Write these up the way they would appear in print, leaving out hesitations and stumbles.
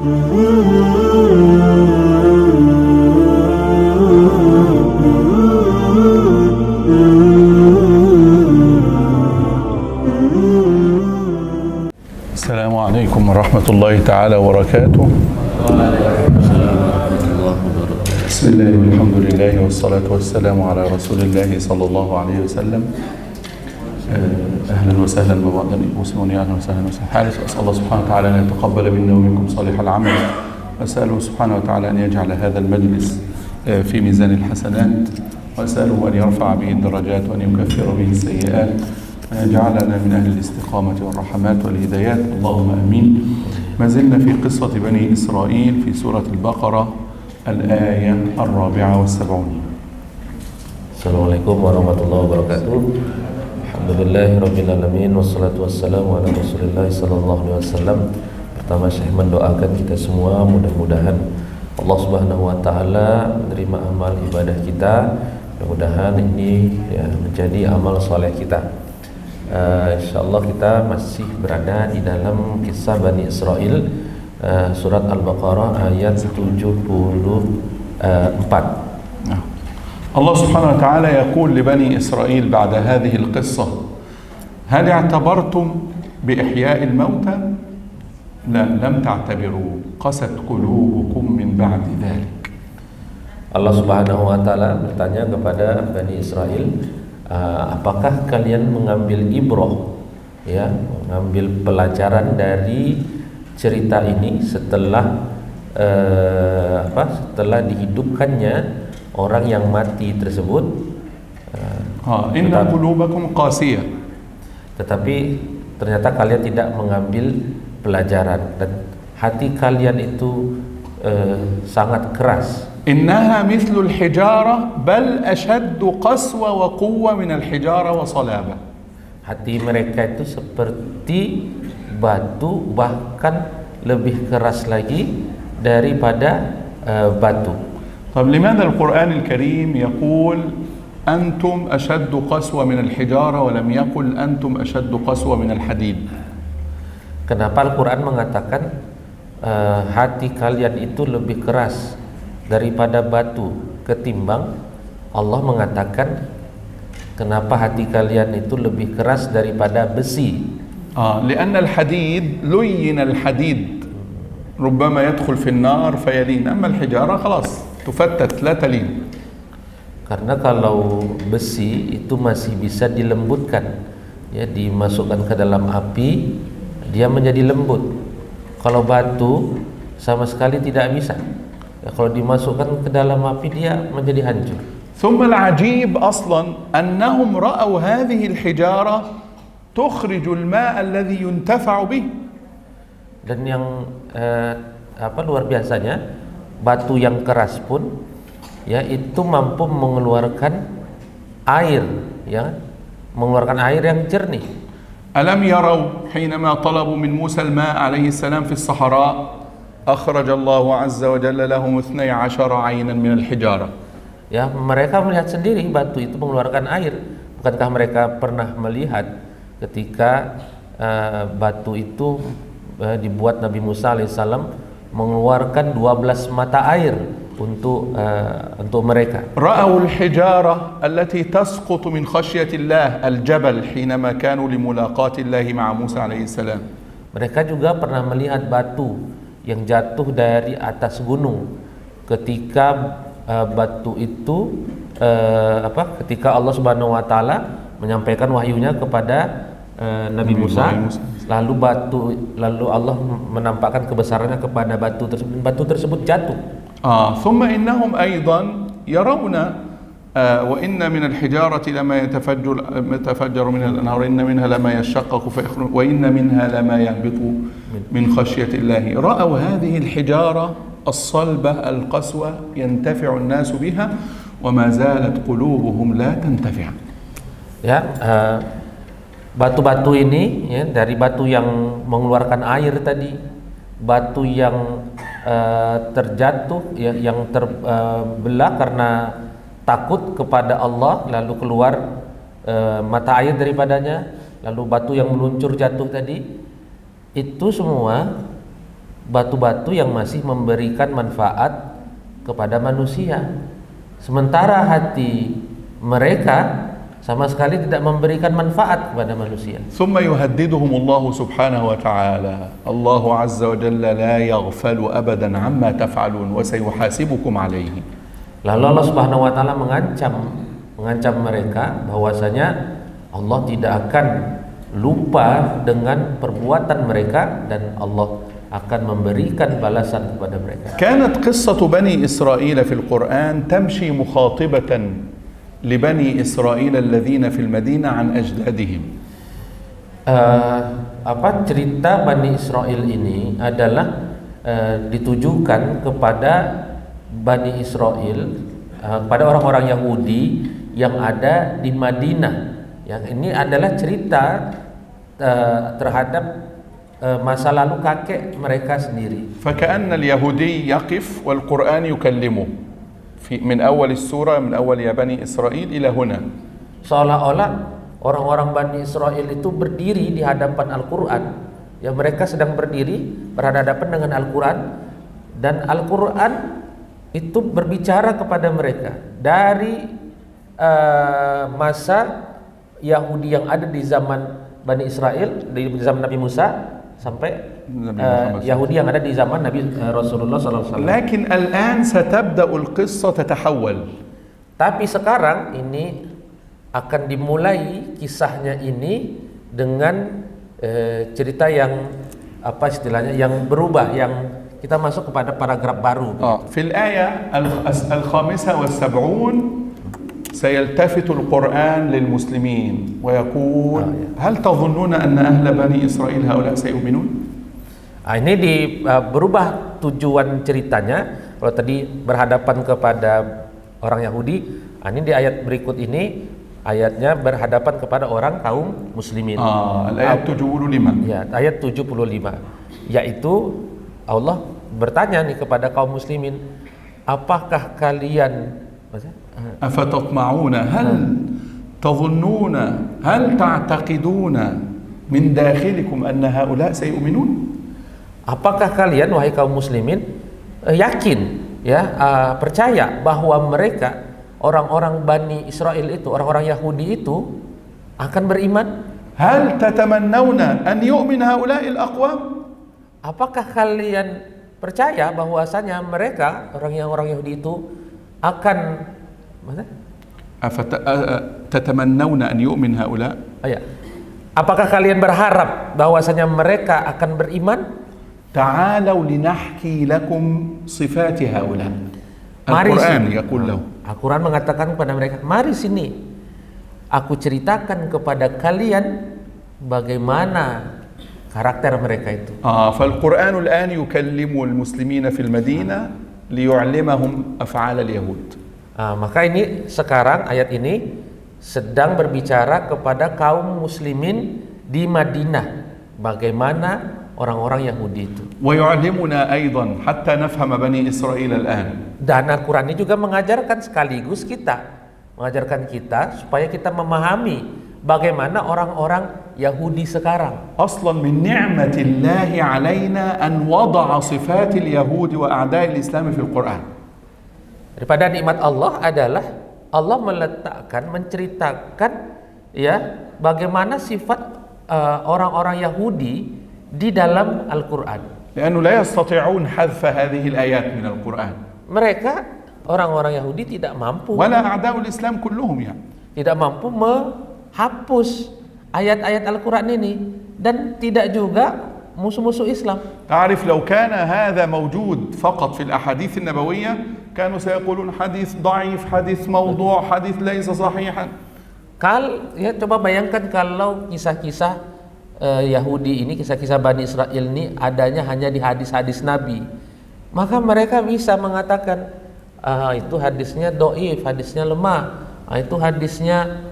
السلام عليكم ورحمة الله تعالى وبركاته. بسم الله والحمد لله والصلاة والسلام على رسول الله صلى الله عليه وسلم. أهلا وسهلا ببعض المسلمين، أهلا وسهلا حارس. أسأل الله سبحانه وتعالى أن يتقبل منا ومنكم صالح العمل، وأسأله سبحانه وتعالى أن يجعل هذا المجلس في ميزان الحسنات، وأسأله أن يرفع به الدرجات وأن يكفر به السيئات، وأن يجعلنا من أهل الاستقامة والرحمات والهدايات، اللهم آمين. ما زلنا في قصة بني إسرائيل في سورة البقرة الآية 74. Assalamualaikum warahmatullahi wabarakatuh. Alhamdulillahirabbil alamin, wassalatu wassalamu ala Rasulillah sallallahu alaihi wasallam. Pertama Syekh mendoakan kita semua mudah-mudahan Allah Subhanahu wa taala menerima amal ibadah kita. Mudah-mudahan ini menjadi amal soleh kita. Insyaallah kita masih berada di dalam kisah Bani Israel, surat Al-Baqarah ayat 74. الله سبحانه وتعالى يقول لبني إسرائيل بعد هذه القصة: هل اعتبرتم بإحياء الموتى؟ لا، لم تعتبروا، قست قلوبكم من بعد ذلك. Allah Subhanahu wa taala bertanya kepada Bani Israel, apakah kalian mengambil ibrah, mengambil pelajaran dari cerita ini setelah setelah dihidupkannya orang yang mati tersebut. Inna qulubakum qasiyah. Tetapi ternyata kalian tidak mengambil pelajaran dan hati kalian itu sangat keras. Innaha mithlul hijara bal ashaddu qaswa wa quwwa min al-hijara wa salaba. Hati mereka itu seperti batu, bahkan lebih keras lagi daripada batu. طب لماذا القرآن الكريم يقول أنتم أشد قسوة من الحجارة ولم يقل أنتم أشد قسوة من الحديد؟ Kenapa Al-Quran mengatakan hati kalian itu lebih keras daripada batu ketimbang Allah mengatakan kenapa hati kalian itu lebih keras daripada besi? لأن الحديد لين الحديد ربما يدخل في النار فيلين، أما الحجارة خلاص tufattat la talin. Karena kalau besi itu masih bisa dilembutkan, dimasukkan ke dalam api dia menjadi lembut. Kalau batu sama sekali tidak bisa. Kalau dimasukkan ke dalam api dia menjadi hancur. ثم العجيب أصلا أنهم رأوا هذه الحجارة تخرج الماء الذي ينتفع به. Dan yang luar biasanya, batu yang keras pun itu mampu mengeluarkan air, mengeluarkan air yang jernih. ألم يروا حينما طلبوا من موسى الماء عليه السلام في الصحراء أخرج الله عز وجل لهم 12 عينا من الحجارة. Mereka melihat sendiri batu itu mengeluarkan air. Bukankah mereka pernah melihat ketika batu itu dibuat Nabi Musa alaihissalam mengeluarkan 12 mata air untuk mereka. رأوا الحجارة التي تسقط من خشية الله الجبل حينما كانوا لملاقاة الله مع موسى عليه السلام. Mereka juga pernah melihat batu yang jatuh dari atas gunung ketika batu itu ketika Allah Subhanahu wa taala menyampaikan wahyunya kepada Nabi Musa, lalu Allah menampakkan kebesarannya kepada batu tersebut jatuh. ثم إنهم أيضا يرون وإن من الحجارة لما يتفجر منها الأنهار وإن منها لما يشقق فيخرج وإن منها لما يهبط من خشية الله. رأوا هذه الحجارة الصلبة القسوة ينتفع الناس بها وما زالت قلوبهم لا تنتفع. Batu-batu ini dari batu yang mengeluarkan air tadi, batu yang terjatuh, yang terbelah karena takut kepada Allah lalu keluar mata air daripadanya, lalu batu yang meluncur jatuh tadi, itu semua batu-batu yang masih memberikan manfaat kepada manusia, sementara hati mereka sama sekali tidak memberikan manfaat kepada manusia. ثم يهددهم الله سبحانه وتعالى الله عز وجل لا يغفل أبدا عما تفعلون وسيحاسبكم عليه. Lalu Allah Subhanahu wa taala mengancam mereka bahwasanya Allah tidak akan lupa dengan perbuatan mereka dan Allah akan memberikan balasan kepada mereka. كانت قصة بني إسرائيل في القرآن تمشي مخاطبة لبني إسرائيل الذين في المدينة عن أجدادهم. Cerita Bani Israel ini adalah ditujukan kepada Bani Israel, kepada orang-orang Yahudi yang ada di Madinah. Yang ini adalah cerita terhadap masa lalu kakek mereka sendiri. فكأن اليهودي يقف والقرآن يكلمه من أول السورة من أول يا بني إسرائيل إلى هنا. Seolah-olah orang-orang Bani Israel itu berdiri di hadapan Al-Quran. Ya, mereka sedang berdiri berhadapan dengan Al-Quran, dan Al-Quran itu berbicara kepada mereka dari masa Yahudi yang ada di zaman Bani Israel, di zaman Nabi Musa, sampai Yahudi yang ada di zaman Nabi Rasulullah SAW. لكن الآن ستبدأ القصة تتحول. Tapi sekarang ini akan dimulai kisahnya ini dengan cerita yang istilahnya yang berubah, yang kita masuk kepada paragraf baru. في الآية الخامسة والسبعون سيلتفت القرآن للمسلمين ويقول هل تظنون أن أهل بني إسرائيل هؤلاء سيؤمنون؟ Ini berubah tujuan ceritanya. Kalau tadi berhadapan kepada orang Yahudi, ini di ayat berikut ini ayatnya berhadapan kepada orang kaum muslimin. Ayat 75. Ya, ayat 75. Yaitu Allah bertanya nih kepada kaum muslimin, apakah kalian أفتطمعون هل تظنون هل تعتقدون من داخلكم أن هؤلاء سيؤمنون؟ Apakah kalian wahai kaum muslimin yakin percaya bahwa mereka orang-orang Bani Israel itu, orang-orang Yahudi itu akan beriman? هل تتمنون أن يؤمن هؤلاء الأقوام؟ Apakah kalian percaya bahwasanya mereka orang Yahudi itu akan تتمنون أن يؤمن هؤلاء؟ Apakah kalian berharap bahwasanya mereka akan beriman? تعالوا لنحكي لكم صفات هؤلاء. القرآن يقول له. Al-Quran mengatakan kepada mereka, mari sini, aku ceritakan kepada kalian bagaimana karakter mereka itu. فالقرآن الآن يكلم المسلمين في المدينة ليعلمهم أفعال اليهود. Maka ini sekarang ayat ini sedang berbicara kepada kaum muslimin di Madinah, bagaimana orang-orang Yahudi itu. ويعلمنا أيضا حتى نفهم بني إسرائيل الآن. Dan Al-Quran ini juga mengajarkan sekaligus mengajarkan kita supaya kita memahami bagaimana orang-orang Yahudi sekarang. أصلا من نعمة الله علينا أن وضع صفات اليهود وأعداء الإسلام في القرآن. Daripada nikmat Allah adalah Allah menceritakan bagaimana sifat orang-orang Yahudi di dalam Al-Quran. لأنه لا يستطيعون حذف هذه الآيات من القرآن. Mereka orang-orang Yahudi tidak mampu. ولا أعداء الإسلام كلهم Tidak mampu menghapus ayat-ayat Al-Quran ini, dan tidak juga musuh-musuh Islam. تعرف لو كان هذا موجود فقط في الأحاديث النبوية كانوا سيقولون حديث ضعيف، حديث موضوع، حديث ليس صحيحا. Coba bayangkan kalau kisah-kisah Yahudi ini, kisah-kisah Bani Israel ini adanya hanya di hadis-hadis Nabi, maka mereka bisa mengatakan itu hadisnya doif, hadisnya lemah, itu hadisnya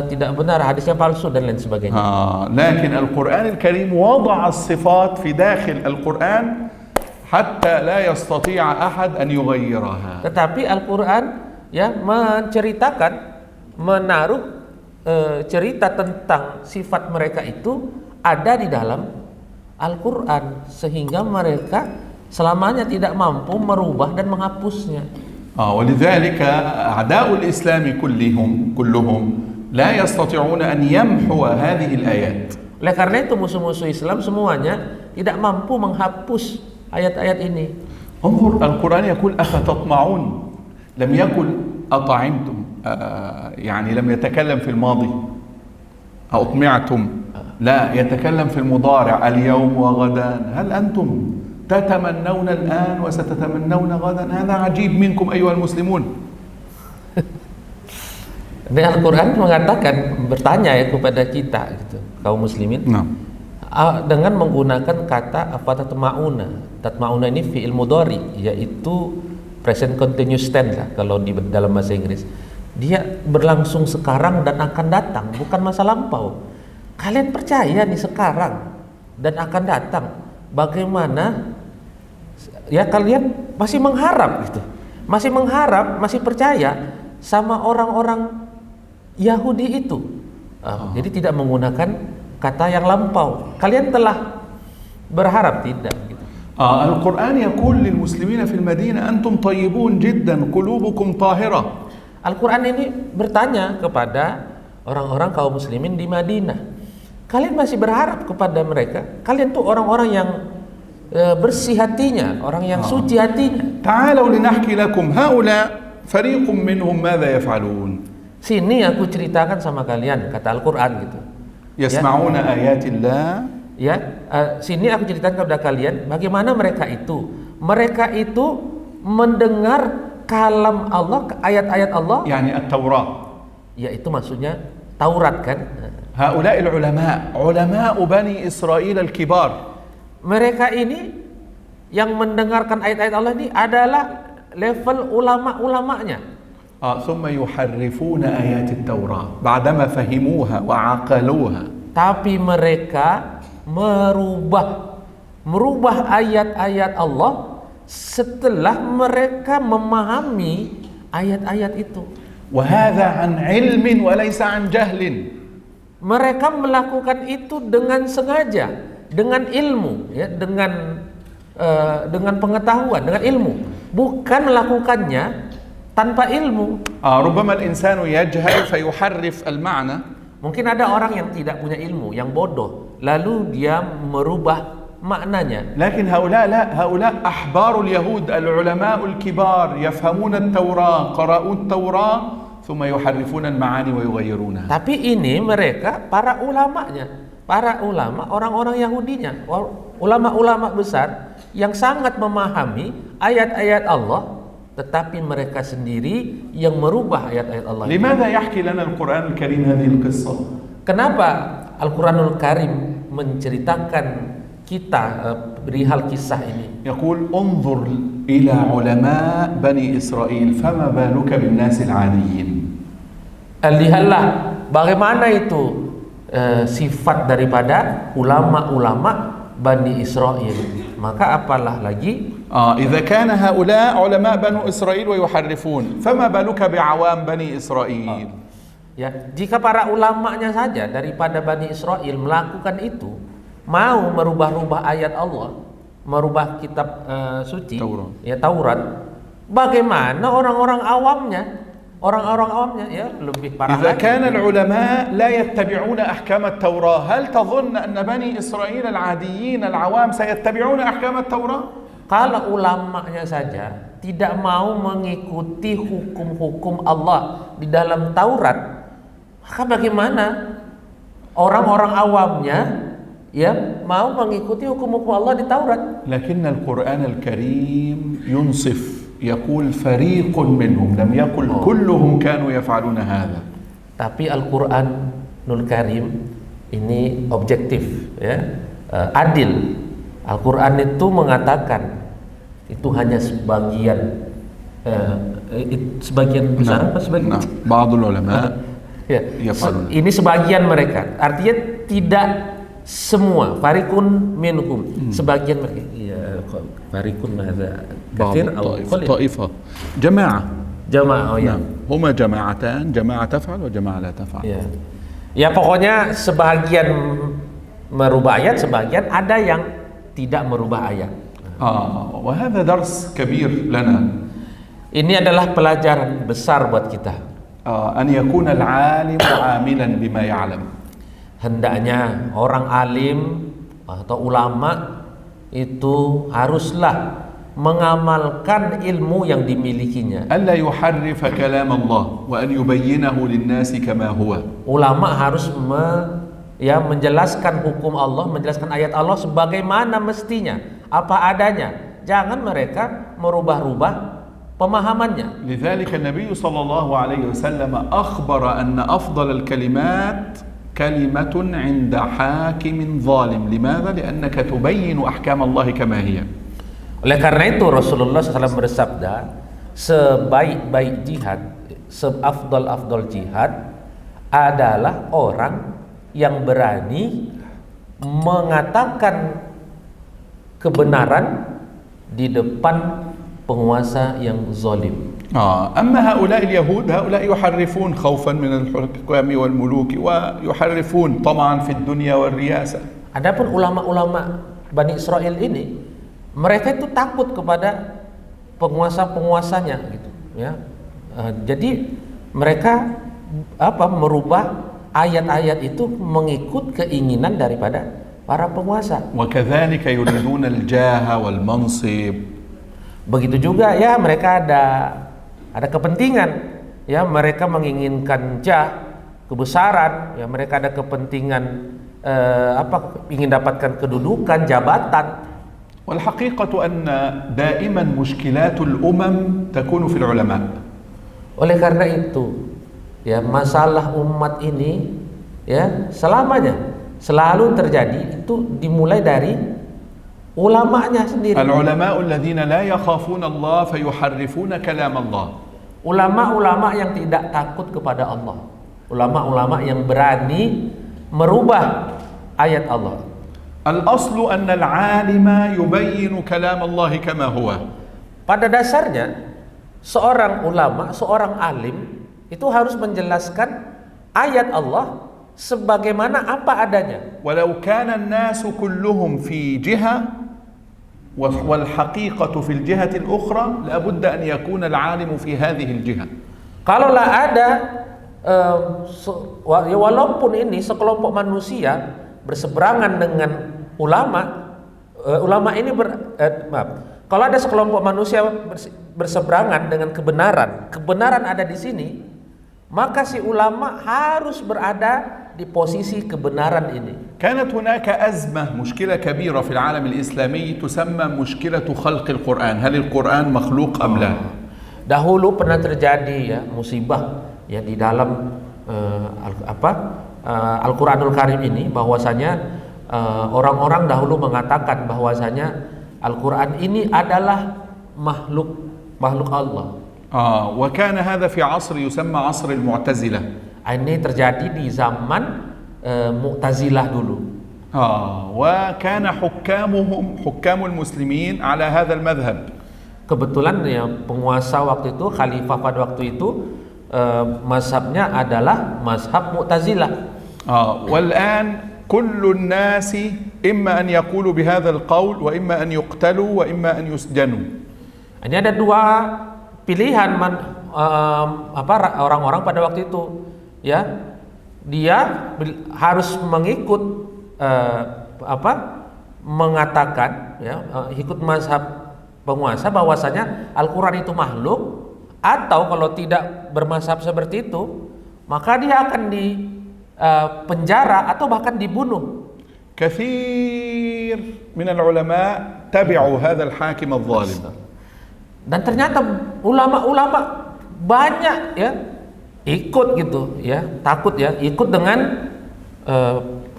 tidak benar, hadisnya palsu dan lain sebagainya. لكن القرآن الكريم وضع الصفات في داخل القرآن حتى لا يستطيع أحد أن يغيرها. Tetapi Al-Quran menceritakan, menaruh cerita tentang sifat mereka itu ada di dalam Al-Quran, sehingga mereka selamanya tidak mampu merubah dan menghapusnya. ولذلك أعداء الإسلام كلهم لا يستطيعون أن يمحوا هذه الآيات. Oleh karena itu musuh-musuh Islam semuanya tidak mampu menghapus ayat-ayat ini. انظر القرآن يقول أفتطمعون لم يقل أطعمتم يعني لم يتكلم في الماضي أطمعتم لا يتكلم في المضارع اليوم وغدا هل أنتم تتمنون الآن وستتمنون غدا هذا عجيب منكم أيها المسلمون. Dan Al-Quran mengatakan, bertanya ya kepada kita gitu, kaum muslimin, dengan menggunakan kata afatatma'una. Tatma'una ini fi'il mudhari, yaitu present continuous tense lah kalau di dalam bahasa Inggris. Dia berlangsung sekarang dan akan datang, bukan masa lampau. Kalian percaya nih sekarang dan akan datang. Bagaimana ya kalian masih mengharap gitu, masih mengharap, masih percaya sama orang-orang Yahudi itu. Jadi tidak menggunakan kata yang lampau. Kalian telah berharap tidak gitu. Al-Quran yaqul lil muslimina fil Madinah antum tayyibun jiddan qulubukum tahirah. Al-Quran ini bertanya kepada orang-orang kaum muslimin di Madinah. Kalian masih berharap kepada mereka? Kalian tuh orang-orang yang bersih hatinya, orang yang suci hatinya. Ta'alu linahki lakum haula fariqum minhum madza yaf'alun. Sini aku ceritakan sama kalian, kata Al-Quran gitu. Yasma'una ayatillah. Ya, sini aku ceritakan kepada kalian bagaimana mereka itu. Mereka itu mendengar kalam Allah, ayat-ayat Allah. Yani at-Taurat. Ya itu maksudnya Taurat kan. Haula'il ulama, ulama Bani Israil al-kibar. Mereka ini yang mendengarkan ayat-ayat Allah ini adalah level ulama-ulamanya. ثم يحرفون آيات التوراة بعدما فهموها وعقلوها. Tapi mereka merubah ayat-ayat Allah setelah mereka memahami ayat-ayat itu. وهذا عن علم وليس عن جهل. Mereka melakukan itu dengan sengaja, dengan ilmu, ya, dengan pengetahuan, dengan ilmu, bukan melakukannya tanpa ilmu. ربما الإنسان يجهل فيحرف المعنى. Mungkin ada orang yang tidak punya ilmu, yang bodoh, lalu dia merubah maknanya. لكن هؤلاء لا، هؤلاء أحبار اليهود العلماء الكبار يفهمون التوراة، قرأوا التوراة ثم يحرفون المعاني ويغيرونها. Tapi ini mereka para ulamanya, para ulama, orang-orang Yahudinya, ulama-ulama besar yang sangat memahami ayat-ayat Allah, tetapi mereka sendiri yang merubah ayat-ayat Allah. لماذا يحكي لنا القرآن الكريم هذه القصة؟ Kenapa Al-Quranul Karim menceritakan kita perihal kisah ini? يقول انظر إلى علماء بني إسرائيل فما بالك بالناس العاديين. Lihatlah bagaimana itu sifat daripada ulama-ulama Bani Israel. Maka apalah lagi إذا كان هؤلاء علماء بنو إسرائيل ويحرفون فما بالك بعوام بني إسرائيل. Ya, jika para ulamanya saja daripada Bani Israel melakukan itu, mau merubah-rubah ayat Allah, merubah kitab suci, Taurat, bagaimana orang-orang awamnya? Orang-orang awamnya ya lebih parah إذا lagi. كان العلماء لا يتبعون أحكام التوراة هل تظن أن بني إسرائيل العاديين العوام سيتبعون أحكام التوراة؟ Kalau ulamanya saja tidak mau mengikuti hukum-hukum Allah di dalam Taurat, maka bagaimana orang-orang awamnya ya mau mengikuti hukum-hukum Allah di Taurat? لكن القرآن الكريم ينصف يقول فريق منهم لم يقل كلهم كانوا يفعلون هذا. Tapi Al-Quranul Karim ini objektif ya, adil. Al-Quran itu mengatakan itu hanya sebagian sebagian besar apa sebagian? بعض العلماء Ya, ini sebagian mereka. Artinya tidak semua. Farikun minhum. Sebagian mereka. Ya, farikun hadza katsir atau طائفة جماعة. Jamaah. Oh ya. هما جماعتان، جماعة تفعل وجماعة لا تفعل. Ya. Ya pokoknya sebagian merubah ayat, sebagian ada yang tidak merubah ayat. وهذا درس كبير لنا. Ini adalah pelajaran besar buat kita. أن يكون العالم عاملا بما يعلم. Hendaknya orang alim atau ulama itu haruslah mengamalkan ilmu yang dimilikinya. ألا يحرف كلام الله وأن يبينه للناس كما هو. Ulama harus menjelaskan hukum Allah, menjelaskan ayat Allah sebagaimana mestinya, apa adanya. Jangan mereka merubah-rubah pemahamannya. لذلك النبي صلى الله عليه وسلم أخبر أن أفضل الكلمات كلمة عند حاكم ظالم. لماذا؟ لأنك تبين أحكام الله كما هي. Oleh karena itu Rasulullah SAW bersabda, sebaik-baik jihad, seafdal-afdal jihad adalah orang yang berani mengatakan kebenaran di depan penguasa yang zalim. أما هؤلاء اليهود هؤلاء يحرفون خوفا من الحكام والملوك ويحرفون طمعا في الدنيا والرياسة. Adapun ulama-ulama Bani Israel ini, mereka itu takut kepada penguasa-penguasanya gitu ya. Jadi mereka merubah ayat-ayat itu mengikut keinginan daripada para penguasa. وكذلك يريدون الجاه والمنصب. Begitu juga ya, mereka ada kepentingan ya, mereka menginginkan kebesaran ya, mereka ada kepentingan ingin dapatkan kedudukan, jabatan. والحقيقة أن دائما مشكلات الأمم تكون في العلماء. Oleh karena itu ya, masalah umat ini ya selamanya selalu terjadi itu dimulai dari ulamanya sendiri. العلماء الذين لا يخافون الله فيحرفون كلام الله. Ulama-ulama yang tidak takut kepada Allah, ulama-ulama yang berani merubah ayat Allah. الأصل أن العالم يبين كلام الله كما هو. Pada dasarnya seorang ulama, seorang alim itu harus menjelaskan ayat Allah sebagaimana apa adanya. ولو كان الناس كلهم في جهة والحقيقة في الجهة الأخرى لابد أن يكون العالم في هذه الجهة. Kalaulah ada walaupun ini sekelompok manusia berseberangan dengan ulama ini kalau ada sekelompok manusia berseberangan dengan kebenaran ada di sini, maka si ulama harus berada di posisi kebenaran ini. كانت هناك أزمة مشكلة كبيرة في العالم الإسلامي تسمى مشكلة خلق القرآن. هل القرآن مخلوق أم لا؟ Dahulu pernah terjadi ya musibah ya di dalam Al-Qur'anul Karim ini, bahwasanya orang-orang dahulu mengatakan bahwasanya Al-Qur'an ini adalah makhluk Allah. وكان هذا في عصر يسمى عصر المعتزلة. Ini terjadi di zaman Mu'tazilah dulu. وكان حكام المسلمين على هذا المذهب. Kebetulan ya penguasa waktu itu, khalifah pada waktu itu mazhabnya adalah mazhab Mu'tazilah. والآن كل الناس إما أن يقولوا بهذا القول وإما أن يقتلوا وإما أن يسجنوا. Ini ada dua pilihan orang-orang pada waktu itu ya, dia harus mengikut mengatakan ya, ikut mazhab penguasa bahwasanya Al-Qur'an itu makhluk, atau kalau tidak bermazhab seperti itu maka dia akan dipenjara atau bahkan dibunuh. كثير من العلماء تبعوا هذا الحاكم الظالم. Dan ternyata ulama-ulama banyak ya ikut gitu ya, takut ya, ikut dengan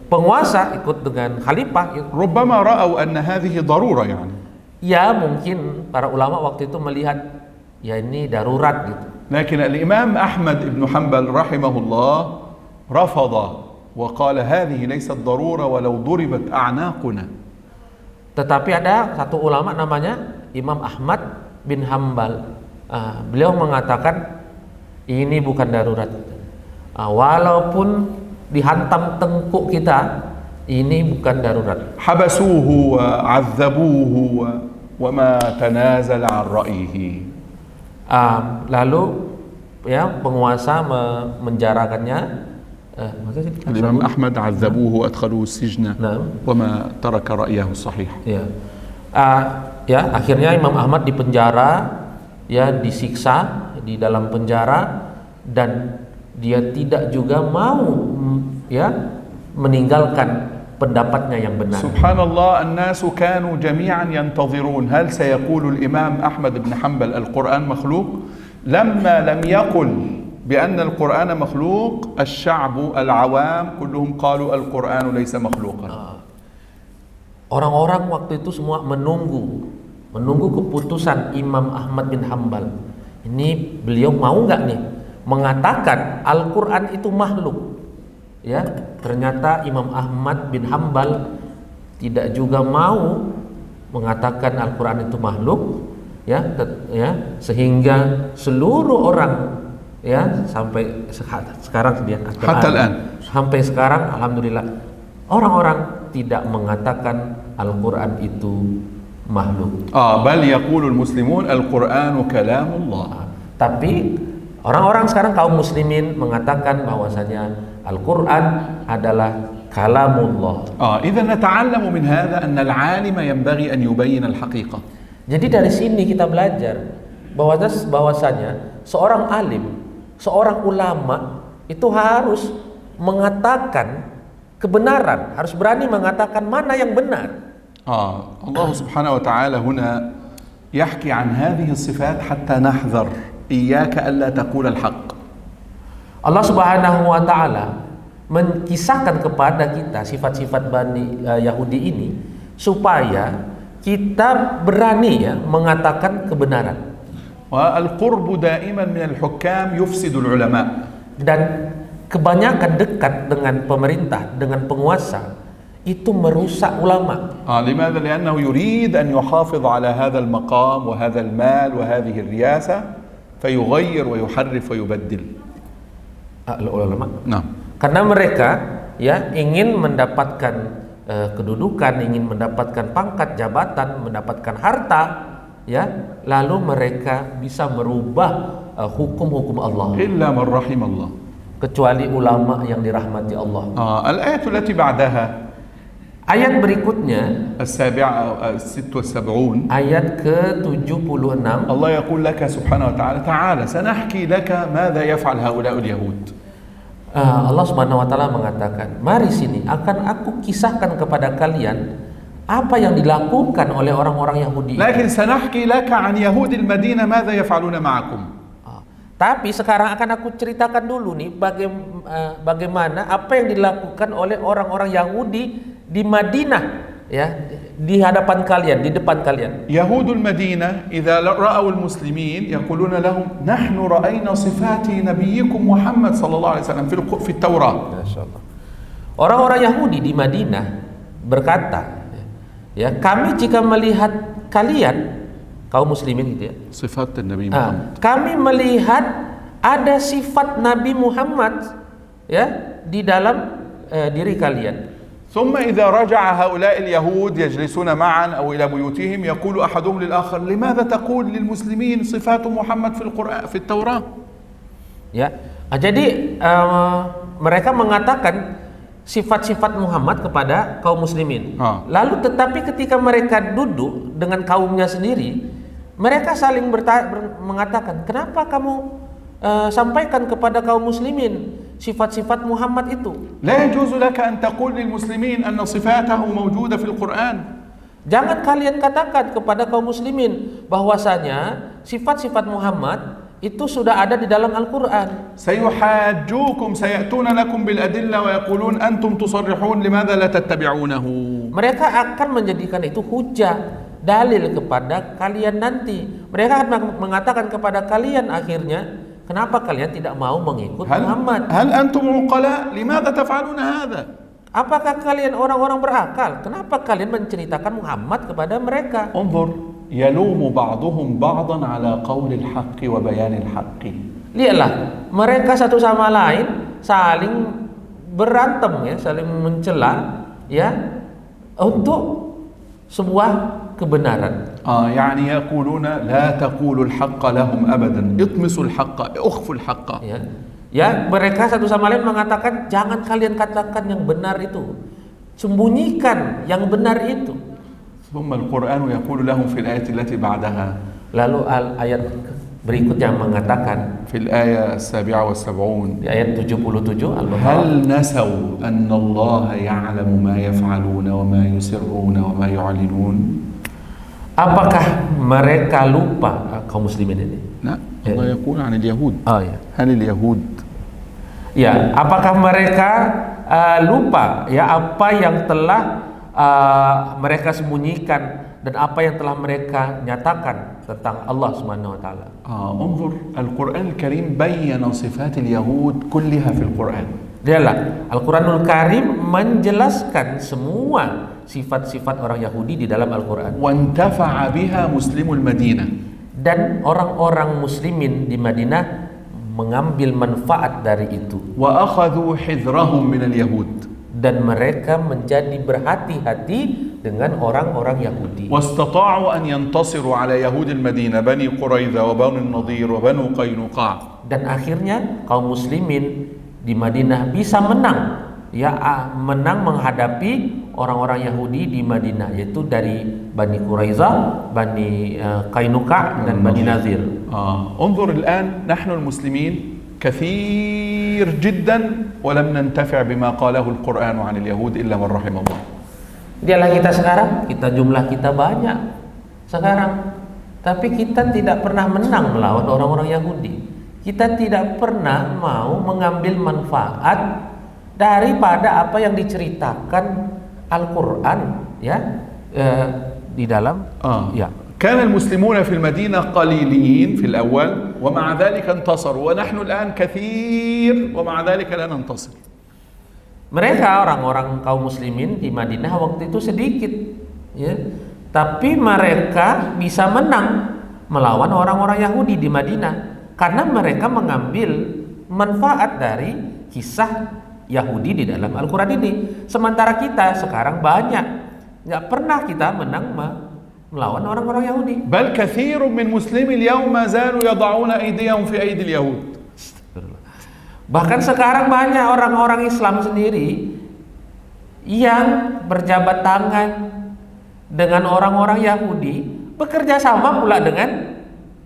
penguasa, ikut dengan khalifah gitu. ربما رأوا أن هذه ضرورة يعني. Ya mungkin para ulama waktu itu melihat ya ini darurat gitu. لكن الإمام أحمد بن حنبل رحمه الله رفض وقال هذه ليست ضرورة ولو ضربت أعناقنا. Tetapi ada satu ulama namanya Imam Ahmad bin Hambal. Beliau mengatakan ini bukan darurat. Walaupun dihantam tengkuk kita, ini bukan darurat. حبسوه وعذبوه وما تنازل عن رأيه. Lalu ya penguasa menjarakannya. الإمام أحمد عذبوه وأدخلوه السجن Nah, وما ترك رأيه الصحيح. ya. Ya, akhirnya Imam Ahmad dipenjara, ya, disiksa di dalam penjara, dan dia tidak juga mau ya meninggalkan pendapatnya yang benar. سبحان الله، الناس كانوا جميعا ينتظرون هل سيقول الإمام أحمد بن حنبل القرآن مخلوق. لما لم يقل بأن القرآن مخلوق، الشعب العوام كلهم قالوا القرآن ليس مخلوقا. Orang-orang waktu itu semua menunggu keputusan Imam Ahmad bin Hanbal. Ini beliau mau nggak nih mengatakan Al-Quran itu makhluk? Ya, ternyata Imam Ahmad bin Hanbal tidak juga mau mengatakan Al-Quran itu makhluk, ya, sehingga seluruh orang, ya, sampai sekarang sampai sekarang alhamdulillah orang-orang tidak mengatakan Al-Quran itu makhluk. بل يقول المسلمون القرآن كلام الله. Tapi orang-orang sekarang kaum muslimin mengatakan bahwasanya Al-Quran adalah kalamullah. إذا نتعلم من هذا أن العالم ينبغي أن يبين الحقيقة. Jadi dari sini kita belajar bahwasanya seorang alim, seorang ulama itu harus mengatakan kebenaran, harus berani mengatakan mana yang benar. الله سبحانه وتعالى هنا يحكي عن هذه الصفات حتى نحذر إياك ألا تقول الحق. Allah Subhanahu wa taala menkisahkan kepada kita sifat-sifat Bani Yahudi ini supaya kita berani, ya, mengatakan kebenaran. والقرب دائما من الحكام يفسد العلماء. Dan kebanyakan dekat dengan pemerintah, dengan penguasa, itu merusak ulama. لماذا؟ لأنه يريد أن يحافظ على هذا المقام وهذا المال وهذه الرياسة فيغير ويحرف ويبدل. Ulama. Nah. Karena mereka, ya, ingin mendapatkan kedudukan, ingin mendapatkan pangkat jabatan, mendapatkan harta, ya, lalu mereka bisa merubah hukum-hukum Allah. إلا من رحم الله. Kecuali ulama yang dirahmati Allah. الآية التي بعدها Ayat berikutnya, 76, ayat ke-76, الله يقول لك سبحانه وتعالى تعالى سنحكي لك ماذا يفعل هؤلاء اليهود. Allah Subhanahu wa taala mengatakan, mari sini akan aku kisahkan kepada kalian apa yang dilakukan oleh orang-orang Yahudi. لكن سنحكي لك عن يهود المدينة ماذا يفعلون معكم. Tapi sekarang akan aku ceritakan dulu nih bagaimana apa yang dilakukan oleh orang-orang Yahudi di Madinah, ya, di hadapan kalian, di depan kalian. يهود المدينة إذا رأوا المسلمين يقولون لهم نحن رأينا صفات نبيكم محمد صلى الله عليه وسلم في التوراة. Orang-orang Yahudi di Madinah berkata, ya, kami jika melihat kalian kaum muslimin, gitu, ya, صفات النبي محمد. Kami melihat ada sifat Nabi Muhammad, ya, di dalam diri kalian. ثم إذا رجع هؤلاء اليهود يجلسون معا أو إلى بيوتهم يقول أحدهم للآخر لماذا تقول للمسلمين صفات محمد في القرآن في التوراة. Ya, jadi mereka mengatakan sifat-sifat Muhammad kepada kaum muslimin. Lalu tetapi ketika mereka duduk dengan kaumnya sendiri, mereka saling mengatakan, kenapa kamu sampaikan kepada kaum muslimin sifat-sifat Muhammad itu? لا يجوز لك أن تقول للمسلمين أن صفاته موجودة في القرآن. Jangan kalian katakan kepada kaum muslimin bahwasanya sifat-sifat Muhammad itu sudah ada di dalam Al-Quran. سيحاجوكم سيأتون لكم بالأدلة ويقولون أنتم تصرحون لماذا لا تتبعونه. Mereka akan menjadikan itu hujah, dalil kepada kalian nanti. Mereka akan mengatakan kepada kalian akhirnya, kenapa kalian tidak mau mengikut Muhammad? هل أنتم عقلاء لماذا تفعلون هذا. Apakah kalian orang-orang berakal? Kenapa kalian menceritakan Muhammad kepada mereka? انظر يلوم بعضهم بعضا على قول الحق وبيان الحق. Lihatlah, mereka satu sama lain saling berantem, ya, saling mencela, ya, untuk sebuah kebenaran. يعني يقولون لا تقولوا الحق لهم أبدا اطمسوا الحق اخفوا الحق. Ya, mereka satu sama lain mengatakan jangan kalian katakan yang benar itu, sembunyikan yang benar itu. ثم القرآن يقول لهم في الآية التي بعدها. Lalu ayat berikutnya mengatakan في الآية 77 di ayat 77 Al-Baqarah, هل نسوا أن الله يعلم ما يفعلون وما يسرون وما يعلنون. apakah mereka lupa kaum muslimin ini? لا الله يقول عن اليهود. Ya. هل اليهود Ya, apakah mereka lupa ya apa yang telah mereka sembunyikan dan apa yang telah mereka nyatakan tentang Allah Subhanahu wa taala. انظر القرآن الكريم بين صفات اليهود كلها في القرآن. Dialah Al-Quranul Karim menjelaskan semua sifat-sifat orang Yahudi di dalam Al-Quran. وانتفع بها مسلم المدينة. Dan orang-orang muslimin di Madinah mengambil manfaat dari itu. وأخذوا حذرهم من اليهود. Dan mereka menjadi berhati-hati dengan orang-orang Yahudi. واستطاعوا أن ينتصروا على يهود المدينة بني قريظة وبنو النضير وبنو قينقاع. Dan akhirnya kaum muslimin di Madinah bisa menang, menang menghadapi orang-orang Yahudi di Madinah, yaitu dari Bani Quraizah, Bani Qainuqa dan Bani Nazir. انظر الآن نحن المسلمين كثير جدا ولم ننتفع بما قاله القرآن عن اليهود إلا من رحم الله. Dialah kita sekarang, jumlah kita banyak sekarang, tapi kita tidak pernah menang melawan orang-orang Yahudi. Kita tidak pernah mau mengambil manfaat daripada apa yang diceritakan Al-Quran di dalam ya. كان المسلمون في المدينة قليلين في الأول ومع ذلك انتصروا ونحن الآن كثير ومع ذلك لا ننتصر. Mereka orang-orang kaum muslimin di Madinah waktu itu sedikit, ya, tapi mereka bisa menang melawan orang-orang Yahudi di Madinah karena mereka mengambil manfaat dari kisah Yahudi di dalam Al-Quran ini. Sementara kita sekarang banyak nggak pernah kita menang melawan orang-orang Yahudi. بل كثير من مسلمي اليوم ما زالوا يضعون أيديهم في أيدي اليهود. Bahkan sekarang banyak orang-orang Islam sendiri yang berjabat tangan dengan orang-orang Yahudi, bekerja sama pula dengan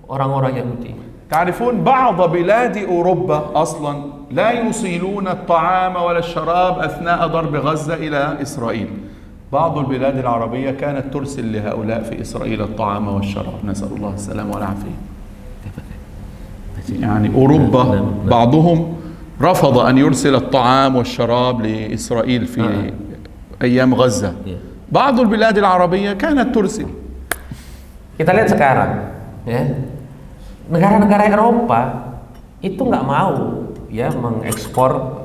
orang-orang Yahudi. تعرفون بعض بلاد أوروبا أصلا لا يوصلون الطعام ولا الشراب أثناء ضرب غزة إلى إسرائيل. بعض البلاد العربية كانت ترسل لهؤلاء في إسرائيل الطعام والشراب. نسأل الله السلامة والعافية. يعني أوروبا بعضهم رفض أن يرسل الطعام والشراب لإسرائيل في أيام غزة. بعض البلاد العربية كانت ترسل. Kita lihat sekarang, ya, negara-negara Eropa itu nggak mau ya mengekspor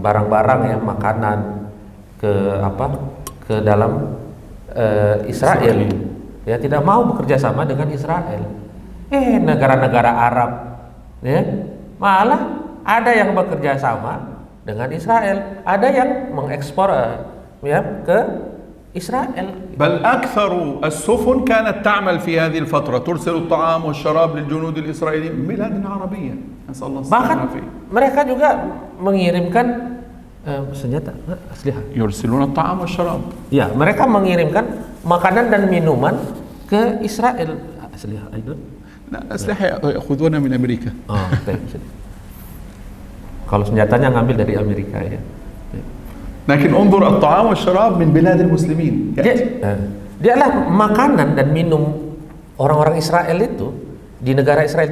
barang-barang ya, makanan ke dalam Israel. Ya, tidak mau bekerja sama dengan Israel. Negara-negara Arab ya malah ada yang bekerja sama dengan Israel, ada yang mengekspor ke Israel. بل أكثر السفن كانت تعمل في هذه الفترة ترسل الطعام والشراب للجنود الإسرائيليين من بلاد عربية. نسأل الله السلامة والعافية. Mereka juga mengirimkan senjata, asliha. يرسلون الطعام والشراب. Ya, mereka mengirimkan makanan dan minuman ke Israel. Asliha itu. لا أسلحة يأخذونها من أمريكا. Kalau senjatanya ngambil dari Amerika ya. لكن انظر الطعام والشراب من بلاد المسلمين. Dialah makanan dan minum orang-orang Israel itu di negara Israel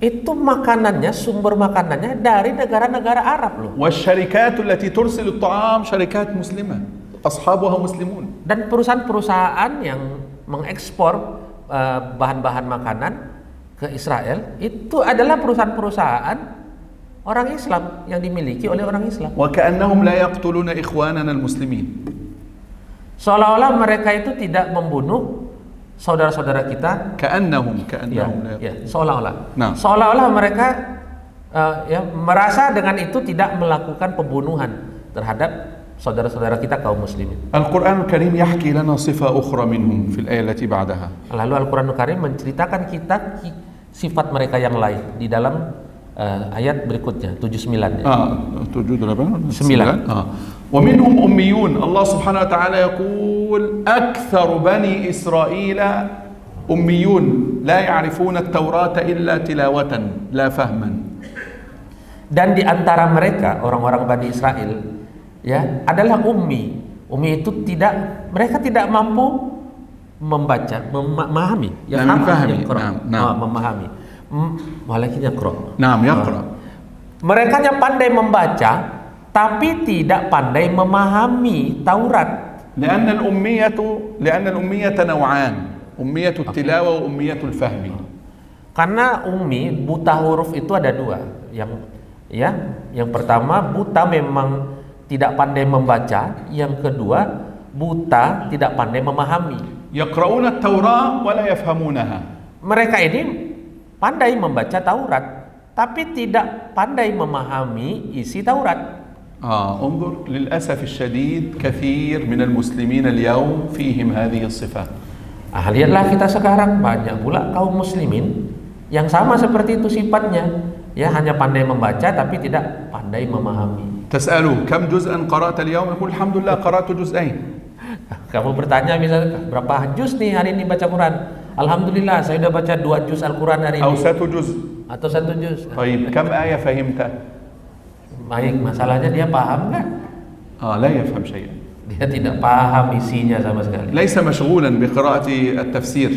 itu makanannya, sumber makanannya dari negara-negara Arab loh. والشركات التي ترسل الطعام شركات مسلمة أصحابها مسلمون. Dan perusahaan-perusahaan yang mengekspor bahan-bahan makanan ke Israel itu adalah perusahaan-perusahaan orang Islam yang dimiliki oleh orang Islam. وكأنهم لا يقتلون إخواننا المسلمين. Seolah-olah mereka itu tidak membunuh saudara-saudara kita. كأنهم seolah-olah. Nah. Seolah-olah mereka merasa dengan itu tidak melakukan pembunuhan terhadap saudara-saudara kita kaum muslimin. القرآن الكريم يحكي لنا صفة أخرى منهم في الآية التي بعدها. Lalu Al-Qur'anul Karim menceritakan kita sifat mereka yang lain di dalam ayat berikutnya 79 ya. 9. ومنهم أميون. الله سبحانه وتعالى يقول أكثر بني إسرائيل أميون لا يعرفون التوراة إلا تلاوة لا فهما. Dan di antara mereka orang-orang Bani Israel ya adalah ummi. Ummi itu mereka tidak mampu membaca, memahami. Memahami. Walakin yaqra. Naam, yaqra. Mereka yang pandai membaca tapi tidak pandai memahami Taurat. لأن الأمية نوعان، أمية التلاوة وأمية الفهم. Karena ummi buta huruf itu ada dua. Yang pertama buta memang tidak pandai membaca, yang kedua buta tidak pandai memahami. يقرؤون التوراة ولا يفهمونها. Mereka ini pandai membaca Taurat tapi tidak pandai memahami isi Taurat. انظر للأسف الشديد كثير من المسلمين اليوم فيهم هذه الصفة. Lihatlah kita sekarang banyak pula kaum muslimin yang sama seperti itu sifatnya. Ya hanya pandai membaca tapi tidak pandai memahami. تسأله كم جزءا قرأت اليوم؟ يقول الحمد لله قرأت جزئين. Kamu bertanya misalnya berapa juz nih hari ini baca Quran? Alhamdulillah saya sudah baca 2 juz Al-Quran hari ini. أو 1 جزء. Atau 1 juz. طيب كم آية فهمت؟ Baik, masalahnya dia paham nggak? لا يفهم شيئا. Dia tidak paham isinya sama sekali. ليس مشغولا بقراءة التفسير.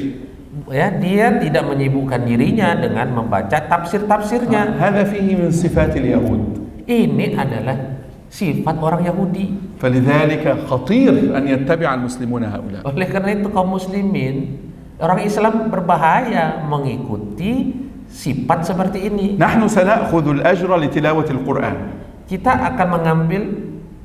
Ya, dia tidak menyibukkan dirinya dengan membaca tafsir-tafsirnya. هذا فيه من صفات اليهود. Ini adalah sifat orang Yahudi. فلذلك خطير أن يتبع المسلمون هؤلاء. Oleh karena itu kaum muslimin, orang Islam berbahaya mengikuti sifat seperti ini. نحن سنأخذ الأجر لتلاوة القرآن. Kita akan mengambil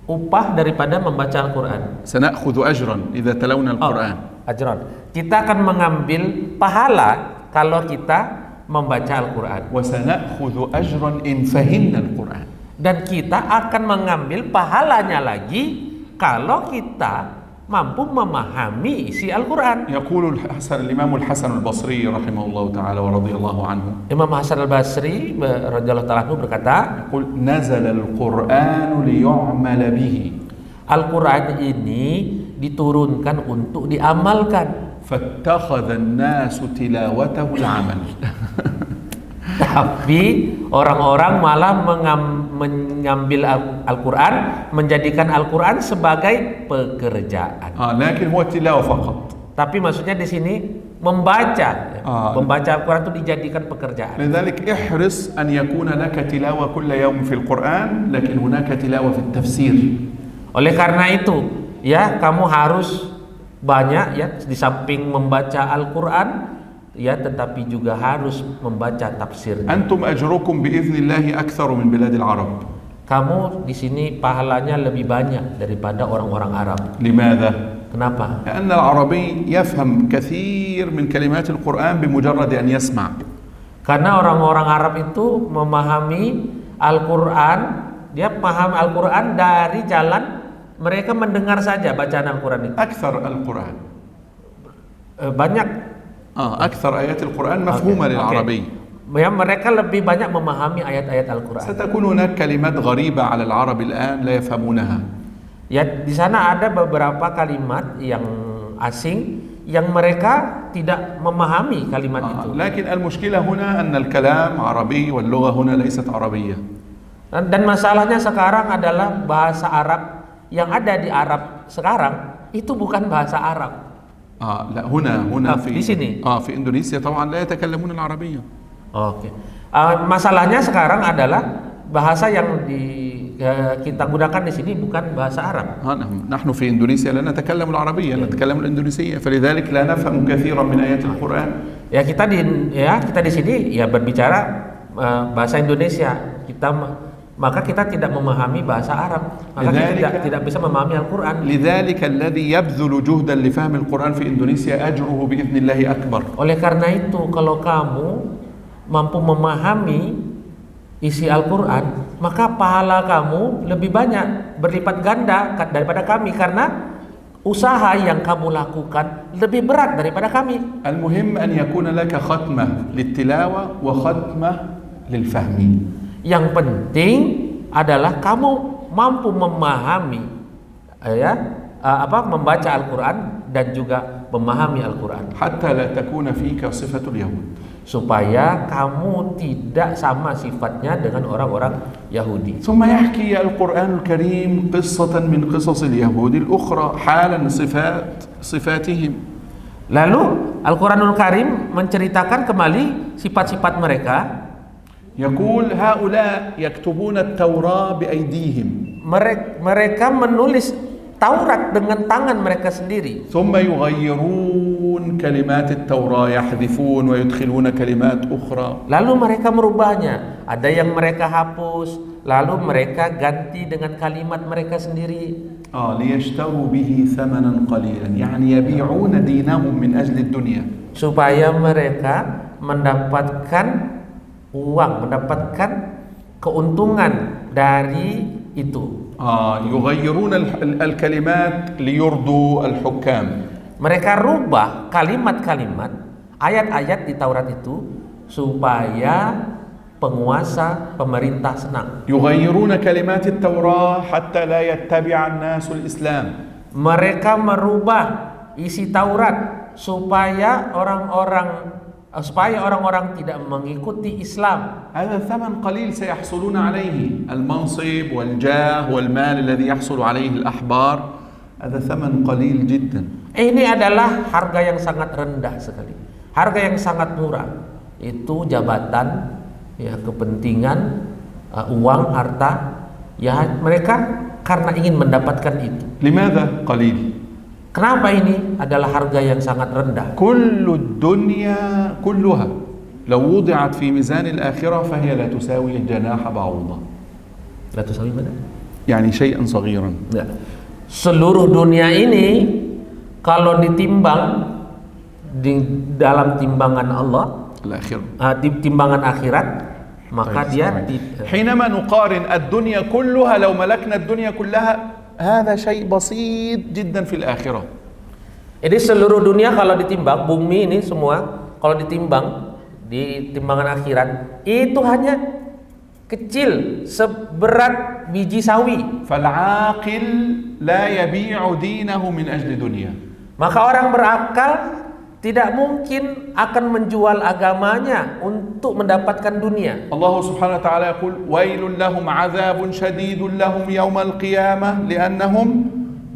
upah daripada membaca Al-Quran. سنأخذ أجرا إذا تلونا القرآن. Ajran. Kita akan mengambil pahala kalau kita membaca Al-Quran. وسنأخذ أجرا إن فهمنا القرآن. Dan kita akan mengambil pahalanya lagi kalau kita mampu memahami isi Al-Quran. يقول الإمام الحسن البصري رحمه الله تعالى ورضي الله عنه. Imam Hasan al-Basri radhiyallahu ta'ala anhu berkata, يقول نزل القرآن ليعمل به. Al-Quran ini diturunkan untuk diamalkan. فاتخذ الناس تلاوته العمل. Tapi orang-orang malah mengambil Al-Quran, menjadikan Al-Quran sebagai pekerjaan. لكن هو التلاوة فقط. Tapi maksudnya di sini membaca, membaca Al-Quran itu dijadikan pekerjaan. لذلك احرص أن يكون لك تلاوة كل يوم في القرآن، لكن هناك تلاوة في التفسير. Oleh karena itu, ya kamu harus banyak ya di samping membaca Al-Quran, ya tetapi juga harus membaca tafsirnya. أنتم أجركم بإذن الله أكثر من بلاد العرب. Kamu di sini pahalanya lebih banyak daripada orang-orang Arab. لماذا؟ Kenapa? لأن العربي يفهم كثير من كلمات القرآن بمجرد أن يسمع. Karena orang-orang Arab itu memahami Al-Quran, dia paham Al-Quran dari jalan mereka mendengar saja bacaan Al-Quran itu. أكثر القرآن. Banyak. أكثر آيات القرآن مفهومة للعربي. Ya, mereka lebih banyak memahami ayat-ayat Al-Quran. ستكون هناك كلمات غريبة على العرب الآن لا يفهمونها. Ya, di sana ada beberapa kalimat yang asing yang mereka tidak memahami kalimat itu. لكن المشكلة هنا أن الكلام عربي واللغة هنا ليست عربية. Dan masalahnya sekarang adalah bahasa Arab yang ada di Arab sekarang itu bukan bahasa Arab. لا هنا في di sini. في إندونيسيا طبعا لا يتكلمون العربية. Oke. Masalahnya sekarang adalah bahasa yang kita gunakan di sini bukan bahasa Arab. نحن في إندونيسيا لا نتكلم العربية، نتكلم الإندونيسية، فلذلك لا نفهم كثيرا من آيات القرآن. Ya kita di sini ya berbicara bahasa Indonesia. Maka kita tidak memahami bahasa Arab, maka kita tidak bisa memahami Al-Quran. لذلك الذي يبذل جهدا لفهم القرآن في إندونيسيا أجره بإذن الله أكبر. Oleh karena itu kalau kamu mampu memahami isi Al-Quran, maka pahala kamu lebih banyak, berlipat ganda daripada kami, karena usaha yang kamu lakukan lebih berat daripada kami. المهم أن يكون لك ختمة للتلاوة وختمة للفهم. Yang penting adalah kamu mampu memahami membaca Al-Quran dan juga memahami Al-Quran, حتى لا تكون فيك صفة اليهود. supaya kamu tidak sama sifatnya dengan orang-orang Yahudi. ثم يحكي القرآن الكريم قصة من قصص اليهود الأخرى حالا صفاتهم. Lalu Al-Quranul Karim menceritakan kembali sifat-sifat mereka. يقول هؤلاء يكتبون التوراة بأيديهم. Mereka menulis Taurat dengan tangan mereka sendiri. ثم يغيرون كلمات التوراة يحذفون ويدخلون كلمات أخرى. Lalu mereka merubahnya. Ada yang mereka hapus, lalu mereka ganti dengan kalimat mereka sendiri. ليشتروا به ثمنا قليلا يعني يبيعون دينهم من أجل الدنيا. Supaya mereka mendapatkan uang, mendapatkan keuntungan dari itu. يغيرون الكلمات ليرضوا الحكام. Mereka rubah kalimat-kalimat, ayat-ayat di Taurat itu supaya penguasa, pemerintah senang. يغيرون كلمات التوراة حتى لا يتبع الناس الإسلام. Mereka merubah isi Taurat supaya orang-orang tidak mengikuti Islam. هذا ثمن قليل سيحصلون عليه، المنصب والجاه والمال الذي يحصل عليه الأحبار، هذا ثمن قليل جدا. Ini adalah harga yang sangat rendah sekali, harga yang sangat murah. Itu jabatan, kepentingan, uang, harta. Mereka karena ingin mendapatkan itu. لماذا قليل؟ Kenapa ini adalah harga yang sangat rendah? كل الدنيا كلها لو وضعت في ميزان الآخرة فهي لا تساوي جناح بعوضة. لا تساوي mana? يعني شيئا صغيرا. Seluruh dunia ini kalau ditimbang di dalam timbangan Allah, di timbangan akhirat, maka dia حينما نقارن الدنيا كلها لو ملكنا الدنيا كلها هذا شيء بسيط جدا في الآخرة. Jadi seluruh dunia kalau ditimbang, bumi ini semua kalau ditimbang di timbangan akhirat itu hanya kecil, seberat biji sawi. فالعاقل لا يبيع دينه من أجل دنيا. Maka orang berakal tidak mungkin akan menjual agamanya untuk mendapatkan dunia. Allah Subhanahu wa taala يقول ويل لهم عذاب شديد لهم يوم القيامة لأنهم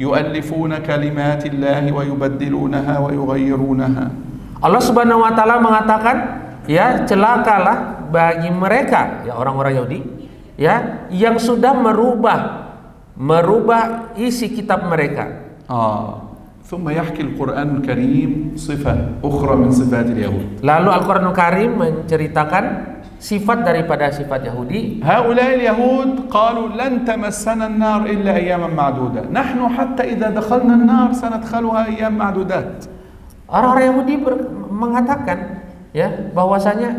يؤلفون كلمات الله ويبدلونها ويغيرونها. Allah Subhanahu wa taala mengatakan, celakalah bagi mereka, orang-orang Yahudi, yang sudah merubah isi kitab mereka. ثم يحكي القرآن الكريم صفة أخرى من صفات اليهود. Lalu Al-Quranul Karim menceritakan sifat daripada sifat Yahudi. هؤلاء اليهود قالوا لن تمسنا النار إلا أياما معدودة. نحن حتى إذا دخلنا النار سندخلها أيام معدودات. Orang-orang Yahudi mengatakan bahwasanya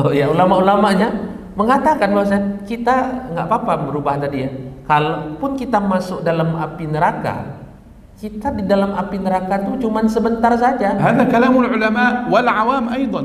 ulama-ulamanya mengatakan bahwasanya kita nggak apa-apa merubah tadi kalaupun kita masuk dalam api neraka, kita di dalam api neraka itu cuma sebentar saja. هذا كلام العلماء والعوام أيضا.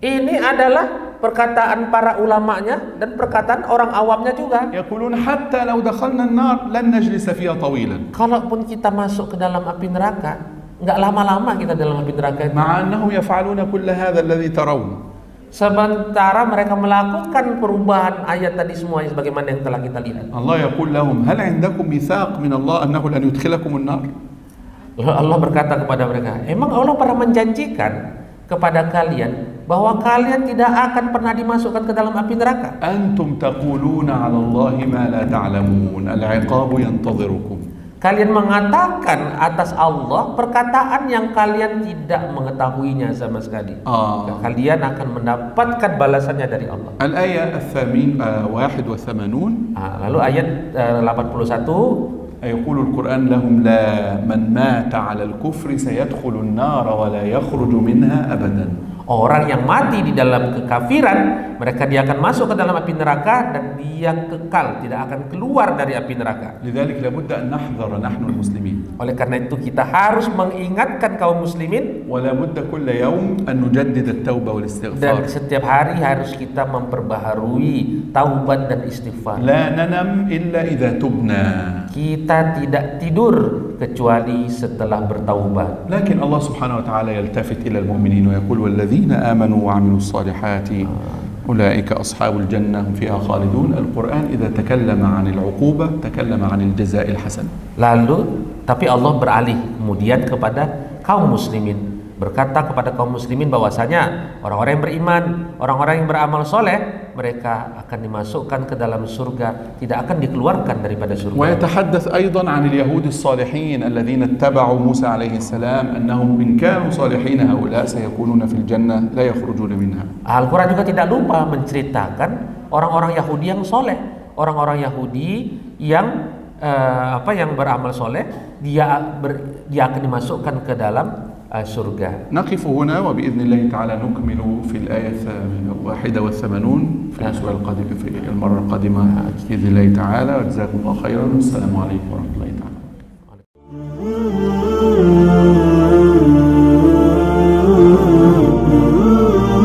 Ini adalah perkataan para ulamanya dan perkataan orang awamnya juga. يقولون حتى لو دخلنا النار لن نجلس فيها طويلا. Kalaupun kita masuk ke dalam api neraka, nggak lama-lama kita dalam api neraka itu. مع أنهم يفعلون كل هذا الذي ترون. Sementara mereka melakukan perubahan ayat tadi semuanya sebagaimana yang telah kita lihat. Allah yaqul lahum hal 'indakum mitsaq min Allah annahu lan yudkhilakum an-nar. Allah berkata kepada mereka, emang Allah pernah menjanjikan kepada kalian bahwa kalian tidak akan pernah dimasukkan ke dalam api neraka? Antum taquluna 'ala Allahi ma la ta'lamun. Al-'iqabu yantadhirukum. Kalian mengatakan atas Allah perkataan yang kalian tidak mengetahuinya sama sekali. Kalian akan mendapatkan balasannya dari Allah. Al-ayat 81. Lalu ayat 81. يقول القرآن لهم لا من مات على الكفر سيدخل النار ولا يخرج منها أبدا. Orang yang mati di dalam kekafiran, mereka dia akan masuk ke dalam api neraka dan dia kekal, tidak akan keluar dari api neraka. لذلك لابد أن نحذر نحن المسلمين Oleh karena itu kita harus mengingatkan kaum muslimin, ولا بد كل يوم أن نجدد التوبة dan والاستغفار. setiap hari harus kita memperbaharui taubat dan istighfar. لا ننم إلا إذا تبنا. Kita tidak tidur kecuali setelah bertaubat. لكن الله سبحانه وتعالى يلتفت إلى المؤمنين ويقول والذين آمنوا وعملوا الصالحات أولئك أصحاب الجنة هم فيها خالدون. القرآن إذا تكلم عن العقوبة تكلم عن الجزاء الحسن. Lalu tapi Allah beralih kemudian kepada kaum muslimin, berkata kepada kaum muslimin bahwasanya orang-orang yang beriman, orang-orang yang beramal soleh, mereka akan dimasukkan ke dalam surga, tidak akan dikeluarkan daripada surga. ويتحدث أيضا عن اليهود الصالحين الذين اتبعوا موسى عليه السلام أنهم إن كانوا صالحين هؤلاء سيكونون في الجنة لا يخرجون منها. Al-Quran juga tidak lupa menceritakan orang-orang Yahudi yang soleh, orang-orang Yahudi yang yang beramal soleh, dia akan dimasukkan ke dalam surga. نقف هنا وبإذن الله تعالى نكمل في الآية 81 في الأسبوع القادم في المرة القادمة بإذن الله تعالى. وجزاكم الله خيرا والسلام عليكم ورحمة الله.